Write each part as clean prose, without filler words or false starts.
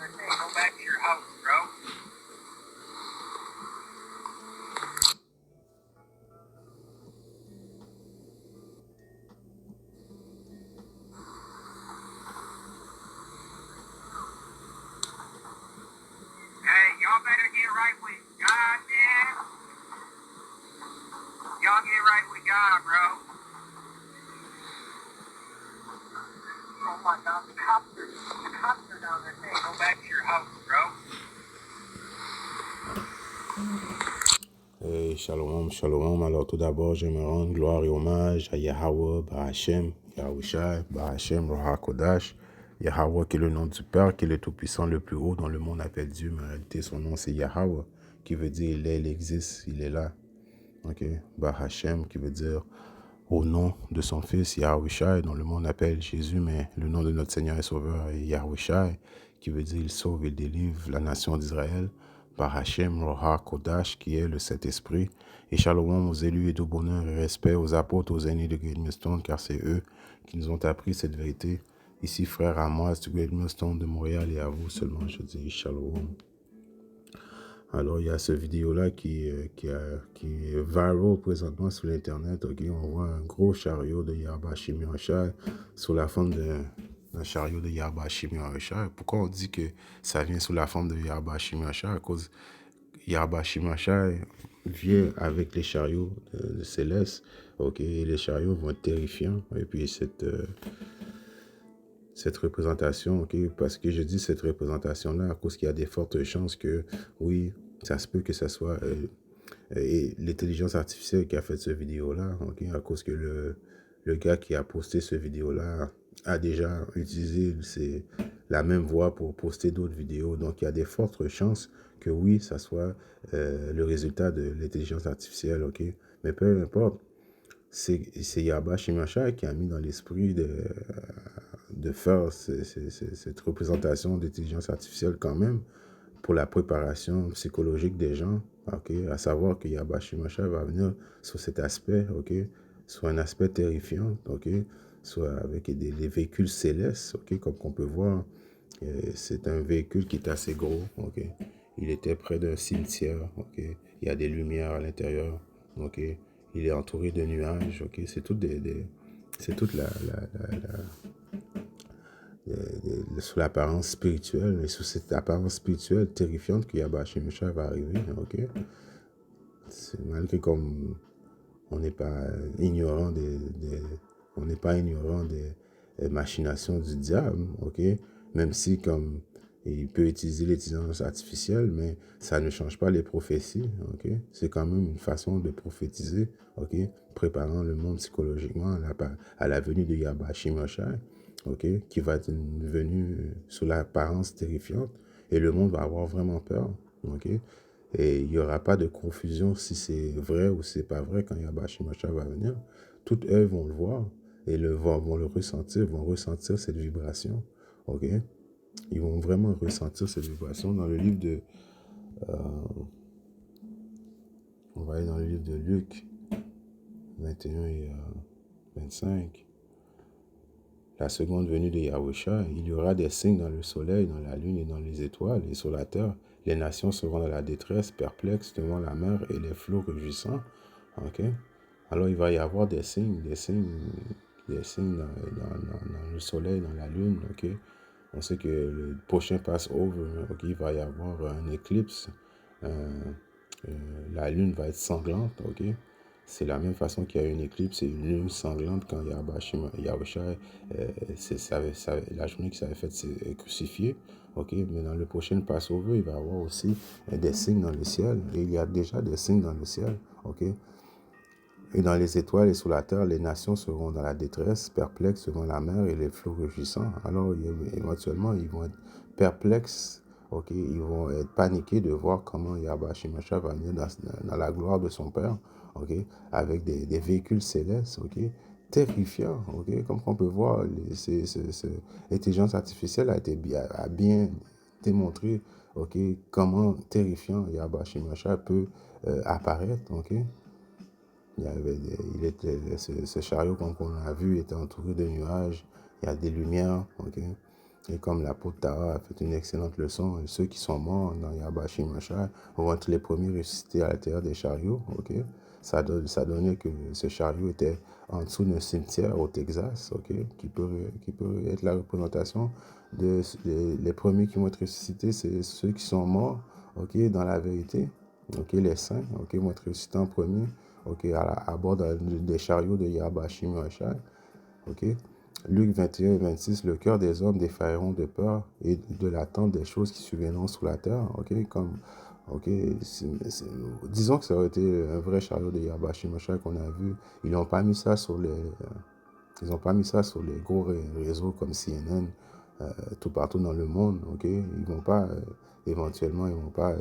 Go back to your house, bro. Hey, y'all better get right with God, man. Y'all get right with God, bro. Oh my God, the cops are down there. Hey, go back to your house, bro. Hey, shalom, shalom. Alors tout d'abord, j'aimerais rendre gloire et hommage à Yahweh, Bahashem, Yahushai, Bahashem, Roha Kodash. Yahweh qui est le nom du Père, qui est le Tout-Puissant, le plus haut, dont le monde appelle Dieu, mais en réalité son nom c'est Yahweh, qui veut dire il est, il existe, il est là. Ok, Bahashem qui veut dire au nom de son fils Yahushai, dont le monde appelle Jésus, mais le nom de notre Seigneur et Sauveur est Yahushai, qui veut dire il sauve, il délivre la nation d'Israël. Par Hachem, Roha, Kodash, qui est le Saint-Esprit. Et shalom aux élus et de bonheur et respect aux apôtres, aux aînés de Great Millstone, car c'est eux qui nous ont appris cette vérité. Ici, frère Amos du Great Millstone de Montréal, et à vous seulement, je dis shalom. Alors, il y a cette vidéo-là qui est viral présentement sur l'Internet. Okay? On voit un gros chariot de Yahba Shimioshai sous la forme d'un chariot de Yahba Shimioshai. Pourquoi on dit que ça vient sous la forme de Yahba Shimioshai? À cause Yahba Shimioshai vient avec les chariots de célestes. Okay? Et les chariots vont être terrifiants. Et puis, cette représentation, okay? Parce que je dis cette représentation-là à cause qu'il y a des fortes chances que, oui, ça se peut que ce soit l'intelligence artificielle qui a fait cette vidéo-là, okay? À cause que le gars qui a posté cette vidéo-là a déjà utilisé la même voix pour poster d'autres vidéos. Donc, il y a des fortes chances que, oui, ça soit le résultat de l'intelligence artificielle, ok? Mais peu importe, c'est Yahba Shimashai qui a mis dans l'esprit de faire cette représentation d'intelligence artificielle quand même pour la préparation psychologique des gens, ok, à savoir que Yahba Shimashai va venir sur cet aspect, ok, sur un aspect terrifiant, ok, soit avec des véhicules célestes, ok, comme qu'on peut voir, c'est un véhicule qui est assez gros, ok, il était près d'un cimetière, ok, il y a des lumières à l'intérieur, ok, il est entouré de nuages, ok, c'est toute c'est toute sous l'apparence spirituelle, mais sous cette apparence spirituelle terrifiante que Yahba Shimshai va arriver, ok? Malgré comme on n'est pas ignorant on n'est pas ignorant des machinations du diable, ok? Même si comme il peut utiliser l'intelligence artificielle, mais ça ne change pas les prophéties, ok? C'est quand même une façon de prophétiser, ok? Préparant le monde psychologiquement à la venue de Yahba Shimshai, ok? Qui va être une venue sous l'apparence terrifiante, et le monde va avoir vraiment peur, ok? Et il n'y aura pas de confusion si c'est vrai ou si c'est pas vrai quand Yahba Shimshai va venir. Toutes elles vont le voir et vont le ressentir, vont ressentir cette vibration. Ok? Ils vont vraiment ressentir cette vibration dans le livre de... on va aller dans le livre de Luc 21 et 25. La seconde venue de Yahusha, il y aura des signes dans le soleil, dans la lune et dans les étoiles et sur la terre. Les nations seront dans la détresse, perplexes devant la mer et les flots rugissants. Ok? Alors il va y avoir des signes dans le soleil, dans la lune. Ok? On sait que le prochain Passover, ok, il va y avoir un éclipse. La lune va être sanglante. Ok? C'est la même façon qu'il y a une éclipse et une lune sanglante quand Yahusha, la journée qui s'avait fait crucifié. Ok, mais dans le prochain Passover, il va y avoir aussi des signes dans le ciel. Et il y a déjà des signes dans le ciel. Ok, et dans les étoiles et sous la terre, les nations seront dans la détresse, perplexes devant la mer et les flots rugissants. Alors, éventuellement, ils vont être perplexes, ok? Ils vont être paniqués de voir comment Yahba Shimashai va venir dans la gloire de son Père, ok? Avec des véhicules célestes, ok? Terrifiants, ok? Comme on peut voir, l'intelligence artificielle a bien démontré, ok? Comment terrifiant Yahba Shimashai peut apparaître, ok? Ce chariot, comme on a vu, était entouré de nuages. Il y a des lumières, ok? Et comme l'apôtre Tara a fait une excellente leçon, ceux qui sont morts dans Yahba Shimashai vont être les premiers ressuscités à l'intérieur des chariots. Ok, ça donnait que ce chariot était en dessous d'un cimetière au Texas, ok, qui peut être la représentation les premiers qui vont être ressuscités, c'est ceux qui sont morts, ok, dans la vérité, ok, les saints, ok, vont être ressuscités en premier, ok, à bord des chariots de Yahba Shimashai, ok. Luc 21 et 26, le cœur des hommes défailleront de peur et de l'attente des choses qui surviendront sur la terre. Ok, comme, ok, disons que ça aurait été un vrai chariot de Yahba Shimashai qu'on a vu. Ils n'ont pas mis ça sur ils ont pas mis ça sur les gros réseaux comme CNN, tout partout dans le monde. Ok, ils vont pas, éventuellement, ils vont pas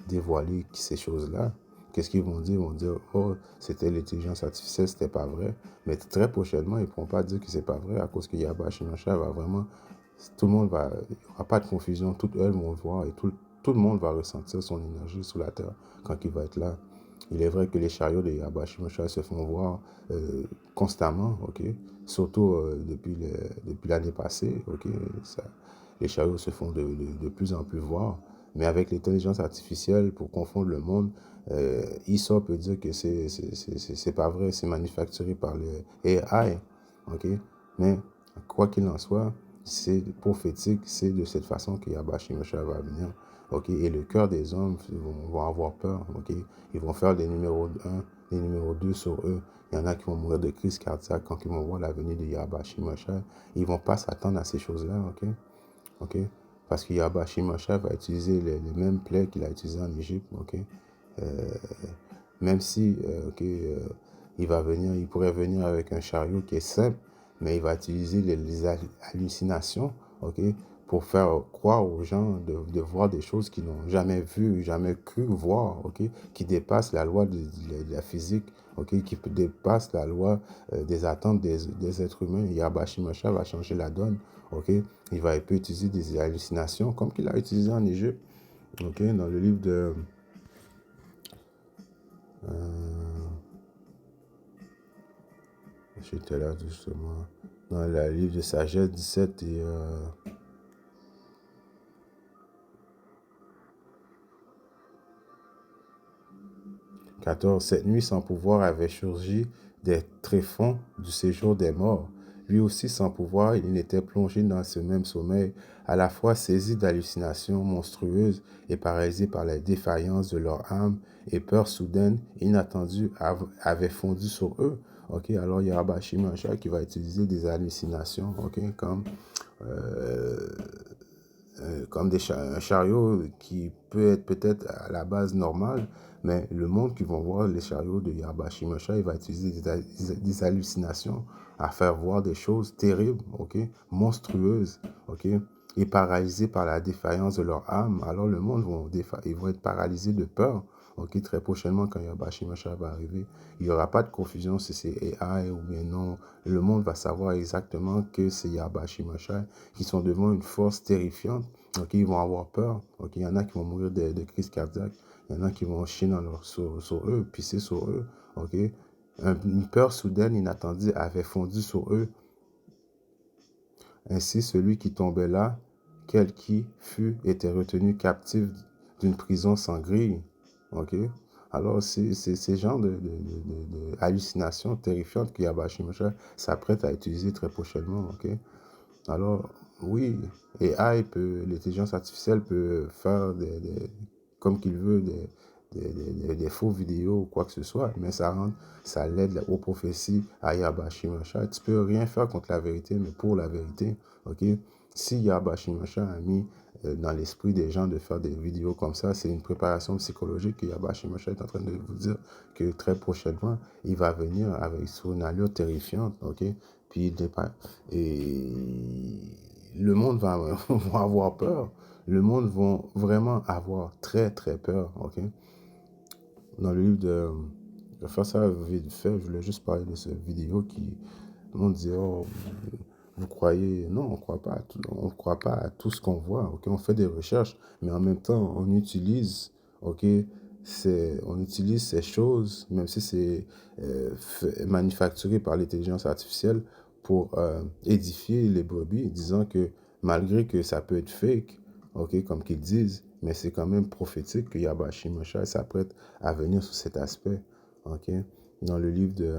dévoiler ces choses-là. Qu'est-ce qu'ils vont dire? Ils vont dire, oh, c'était l'intelligence artificielle, c'était pas vrai. Mais très prochainement, ils ne pourront pas dire que c'est pas vrai à cause que Yahba Shimashai va vraiment, tout le monde va, il n'y aura pas de confusion, toutes elles vont voir et tout le monde va ressentir son énergie sur la terre quand il va être là. Il est vrai que les chariots de Yahba Shimashai se font voir constamment, ok, surtout depuis l'année passée, ok, les chariots se font de plus en plus voir. Mais avec l'intelligence artificielle, pour confondre le monde, Esau peut dire que c'est pas vrai, c'est manufacturé par le AI, ok? Mais quoi qu'il en soit, c'est prophétique, c'est de cette façon que Yahba Shimashai va venir, ok? Et le cœur des hommes vont avoir peur, ok? Ils vont faire des numéros 1, des numéros 2 sur eux. Il y en a qui vont mourir de crise cardiaque quand ils vont voir la venue de Yahba Shimashai. Ils vont pas s'attendre à ces choses-là, ok? Ok? Parce que Yahba Shimashai va utiliser les mêmes plaies qu'il a utilisées en Égypte, ok? Même si, ok, il pourrait venir avec un chariot qui est simple, mais il va utiliser les hallucinations, ok, pour faire croire aux gens de voir des choses qu'ils n'ont jamais vues, jamais cru voir, ok, qui dépassent la loi de la physique, ok, qui dépassent la loi des attentes des êtres humains. Yahba Shimashai va changer la donne, ok. Il peut utiliser des hallucinations comme qu'il a utilisé en Égypte, ok, dans le livre de j'étais là justement. Dans le livre de Sagesse 17 et 14. Cette nuit sans pouvoir avait surgi des tréfonds du séjour des morts. Lui aussi sans pouvoir, il n'était plongé dans ce même sommeil, à la fois saisi d'hallucinations monstrueuses et paralysé par la défaillance de leur âme, et peur soudaine, inattendue, avait fondu sur eux. Ok, alors il y a Yahba Shimashai qui va utiliser des hallucinations, ok, comme un chariot qui peut être peut-être à la base normal, mais le monde qui vont voir les chariots de Yahba Shimashai, il va utiliser des hallucinations à faire voir des choses terribles, ok, monstrueuses, ok, et paralysés par la défaillance de leur âme. Alors le monde ils vont être paralysés de peur. Ok, très prochainement, quand Yahba Shimashai va arriver, il n'y aura pas de confusion si c'est AI ou bien non. Le monde va savoir exactement que c'est Yahba Shimashai qui sont devant une force terrifiante. Ok, ils vont avoir peur. Ok, il y en a qui vont mourir de crise cardiaque. Il y en a qui vont chier sur eux, pisser sur eux. Ok, une peur soudaine, inattendue, avait fondu sur eux. Ainsi, celui qui tombait là, quel qui fût, était retenu captif d'une prison sans grille. Ok, alors c'est ces genres de hallucinations terrifiantes que Yahba Shimashai s'apprête à utiliser très prochainement. Ok, alors, oui, l'intelligence artificielle peut faire comme qu'il veut, des faux vidéos ou quoi que ce soit, mais ça l'aide aux prophéties à Yahba Shimashai. Tu peux rien faire contre la vérité, mais pour la vérité, ok? Si Yahba Shimashai a mis dans l'esprit des gens de faire des vidéos comme ça, c'est une préparation psychologique que Yahba Shimashai est en train de vous dire que très prochainement, il va venir sur une allure terrifiante, ok? Puis et le monde va avoir peur. Le monde va vraiment avoir très très peur, ok? Dans le livre je vais faire ça vite fait, je voulais juste parler de cette vidéo qui, le monde dit, oh, vous croyez, non, on croit pas à tout ce qu'on voit, ok? On fait des recherches, mais en même temps, on utilise, ok? On utilise ces choses, même si c'est manufacturé par l'intelligence artificielle, pour édifier les brebis, disant que malgré que ça peut être fake, ok, comme qu'ils disent, mais c'est quand même prophétique que Yahweh Shimashai s'apprête à venir sur cet aspect, ok, dans le livre de...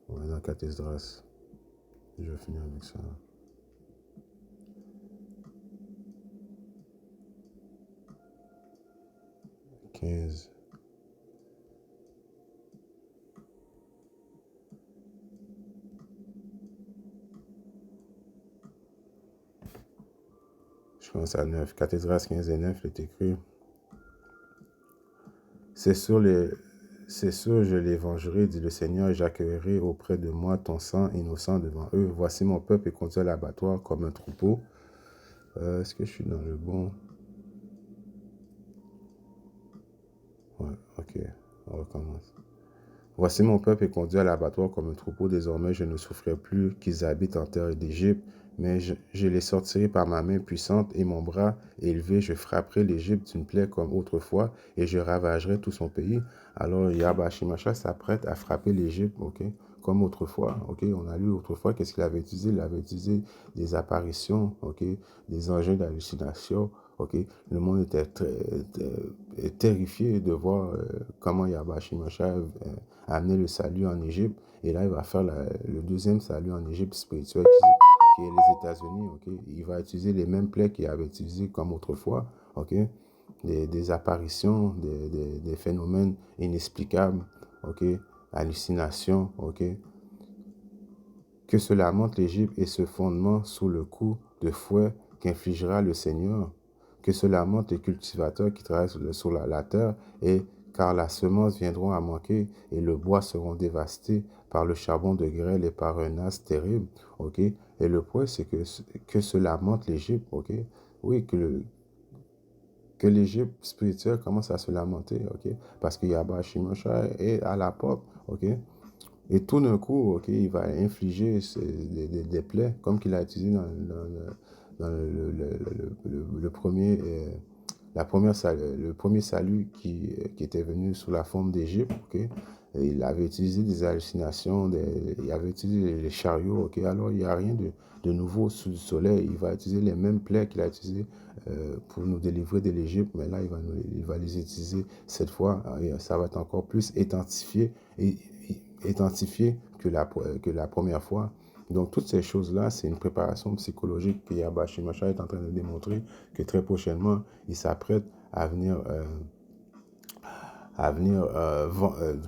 ouais, dans 4 Esdras. Je vais finir avec ça. 15. Je commence à 9. 4 Esdras 15 et 9, il est écrit. C'est sûr, je les vengerai, dit le Seigneur, et j'accueillerai auprès de moi ton sang innocent devant eux. Voici mon peuple est conduit à l'abattoir comme un troupeau. Est-ce que je suis dans le bon? Ouais, ok, on recommence. Voici mon peuple est conduit à l'abattoir comme un troupeau. Désormais, je ne souffrirai plus qu'ils habitent en terre d'Égypte, mais je les sortirai par ma main puissante et mon bras élevé. Je frapperai l'Égypte d'une plaie comme autrefois et je ravagerai tout son pays. Alors Yahweh Shimashai s'apprête à frapper l'Égypte, ok, comme autrefois. Ok, on a lu autrefois qu'est-ce qu'il avait utilisé. Il avait utilisé des apparitions, ok, des engins d'hallucination. Ok, le monde était terrifié de voir comment Yahweh Shimashai a amené le salut en Égypte. Et là, il va faire le deuxième salut en Égypte spirituel qui est les États-Unis. Ok, il va utiliser les mêmes plaies qu'il avait utilisées comme autrefois. Ok, des apparitions, des phénomènes inexplicables. Ok, hallucinations. Ok, que cela montre l'Égypte et ce fondement sous le coup de fouet qu'infligera le Seigneur. Que cela montre les cultivateurs qui travaillent sur la terre, et car la semence viendront à manquer et le bois seront dévastés par le charbon de grêle et par un as terrible. Ok. Et le point, c'est que cela montre l'Égypte. Ok. Oui, que l'Égypte spirituelle commence à se lamenter. Ok. Parce que Yahweh Shimashai est à la porte. Ok. Et tout d'un coup, ok, il va infliger des plaies, comme qu'il a utilisé dans le premier, le premier salut qui était venu sous la forme d'Égypte. Ok. Et il avait utilisé des hallucinations, il avait utilisé les chariots. Ok. Alors, il n'y a rien de nouveau sous le soleil. Il va utiliser les mêmes plaies qu'il a utilisées pour nous délivrer de l'Égypte, mais là, il va les utiliser cette fois. Et ça va être encore plus identifié que la première fois. Donc, toutes ces choses-là, c'est une préparation psychologique que Yahweh Shimashai est en train de démontrer, que très prochainement, il s'apprête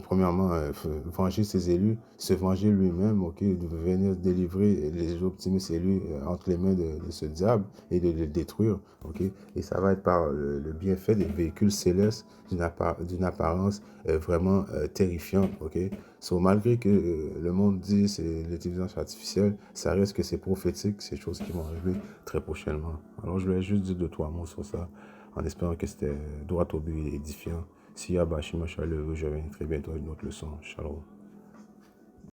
premièrement, venger ses élus, se venger lui-même, ok, de venir délivrer les optimistes élus entre les mains de ce diable et de le détruire, ok. Et ça va être par le bienfait des véhicules célestes d'une apparence vraiment terrifiante, ok. So, malgré que le monde dit c'est l'intelligence artificielle, ça reste que c'est prophétique, ces choses qui vont arriver très prochainement. Alors, je voulais juste dire 2-3 mots sur ça, en espérant que c'était droit au but et édifiant. Si Yahweh Shimashai le veut, je reviens très bientôt avec une autre leçon. Shalom.